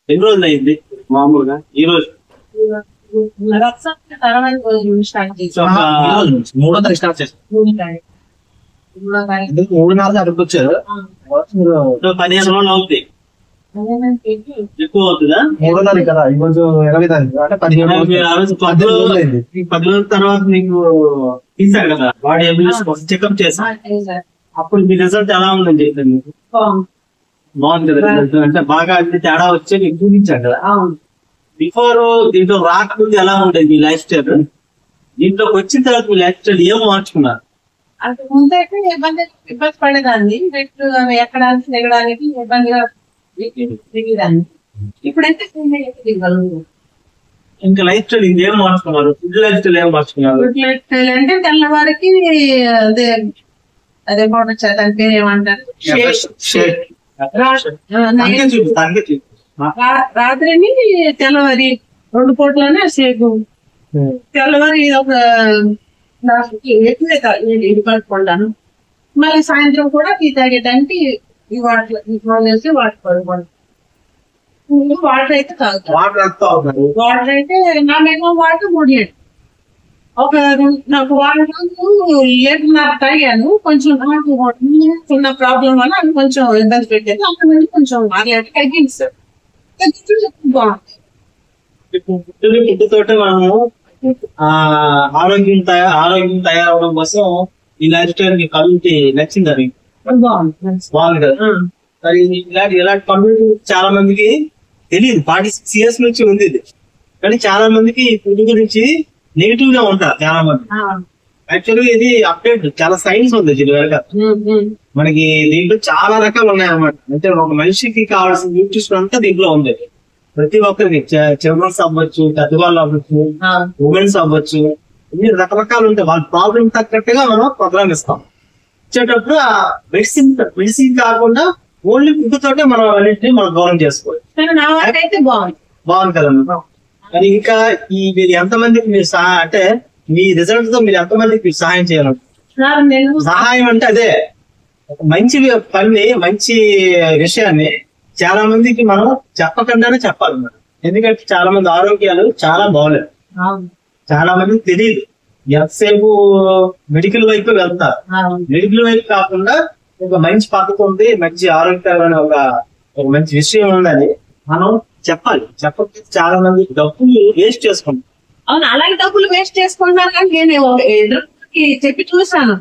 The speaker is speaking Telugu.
ఎన్ని రోజులు అయింది మామూలుగా ఈ రోజు? 300 స్టార్ట్ చేశారు. 3-4 అడుగుచ్చారు. 15 రోజులు అవుతుంది. ఎక్కువ అవుతుందా? 300 కదా ఈరోజు 20 తారీఖు అంటే 15 రోజుల తర్వాత మీకు తీసారు కదా బాడీ చెకప్ చేశారు. అప్పుడు మీ రిజల్ట్ ఎలా ఉందని చెప్పారు మీకు? బాగుంది కదా రిజల్ట్. అంటే బాగా అన్ని తేడా వచ్చి మీకు చూపించారు కదా. బిఫోర్ దీంట్లో రాకముందు ఎలా ఉండేది మీ లైఫ్ స్టైల్? దీంట్లోకి వచ్చిన తర్వాత మీ లైఫ్ స్టైల్ ఏం మార్చుకున్నారు? అంత ముందైతే ఇబ్బంది పడేదాన్ని. ఎక్కడానికి దిగడానికి ఇబ్బందిగా దిగేదాన్ని. ఇప్పుడైతే ఇంకా లైఫ్ స్టైల్ ఇంకేం మార్చుకున్నారు? ఫుడ్ లైఫ్ స్టైల్ ఏం మార్చుకున్నారు? ఫుడ్ లైఫ్ స్టైల్ అంటే తెల్లవారికి అదే అదే బాగుంటుంది. దాని పేరు ఏమంటారు? రాత్రిని తెల్లవారి 2 పూటలోనే షేకు. తెల్లవారి ఒక ఎక్కువ పడుకుంటాను. మళ్ళీ సాయంత్రం కూడా టీ తాగేటానికి ఈ వాటర్ వేసి వాటర్ పడుకోండి. వాటర్ అయితే తాగుతాను. వాటర్ అయితే నా మినిమం వాటర్ 3 లీటర్. నాకు వారం రోజులు లీటర్ తాగాను. కొంచెం చిన్న ప్రాబ్లం వల్ల అది కొంచెం ఇబ్బంది పెట్టేది. అక్కడ నుంచి కొంచెం 6 లీటర్ తగ్గించారు. బాగుంది. ఫుడ్ తోటి మనము ఆరోగ్యం తయారవడం కోసం ఈ లైఫ్ స్టైల్ మీ కమ్యూనిటీ నచ్చింది. అది బాగుంది కదా. మరి ఇలాంటి కమ్యూనిటీ చాలా మందికి తెలియదు. 46 years నుంచి ఉంది ఇది. కానీ చాలా మందికి ఫుడ్ గురించి నెగిటివ్ గా ఉంటారు చాలా మంది. యాక్చువల్గా ఇది అప్డేట్ చాలా సైన్స్ ఉంది దీని వెనక. మనకి దీంట్లో చాలా రకాలు ఉన్నాయన్నమాట. అంటే ఒక మనిషికి కావాల్సిన న్యూట్రిషన్ అంతా దీంట్లో ఉంది. ప్రతి ఒక్కరికి చిల్డ్రన్స్ అవ్వచ్చు, పెద్దవాళ్ళు అవ్వచ్చు, ఉమెన్స్ అవ్వచ్చు, ఇన్ని రకరకాలు ఉంటాయి. వాళ్ళ ప్రాబ్లం తగ్గట్టుగా మనం ప్రోగ్రామ్ ఇస్తాం. ఇచ్చేటప్పుడు ఆ మెడిసిన్ కాకుండా ఓన్లీ ఫుడ్ తోటే మనం అన్నింటినీ మనం గౌరవం చేసుకోవాలి. బాగుంది కదమ్మా. మరి ఇంకా మీరు ఎంతమందికి మీరు అంటే మీ రిజల్ట్ తో మీరు ఎంతమందికి మీరు సహాయం చేయాలంటే? సహాయం అంటే అదే ఒక మంచి పని, మంచి విషయాన్ని చాలా మందికి మనం చెప్పకుండానే చెప్పాలి మనం. ఎందుకంటే చాలా మంది ఆరోగ్యాలు చాలా బాగోలేదు. చాలా మందికి తెలియదు. ఎంతసేపు మెడికల్ వైపు వెళ్తారు. మెడికల్ వైపు కాకుండా ఒక మంచి పద్ధతి ఉంది, మంచి ఆరోగ్యకరమైన ఒక మంచి విషయం ఉందని మనం చెప్పాలి. చెప్పకపోతే చాలా మంది డబ్బులు వేస్ట్ చేసుకుంటారు. అవును, అలాగే డబ్బులు వేస్ట్ చేసుకుంటాను. కానీ నేను ఎదురుకి చెప్పి చూసాను.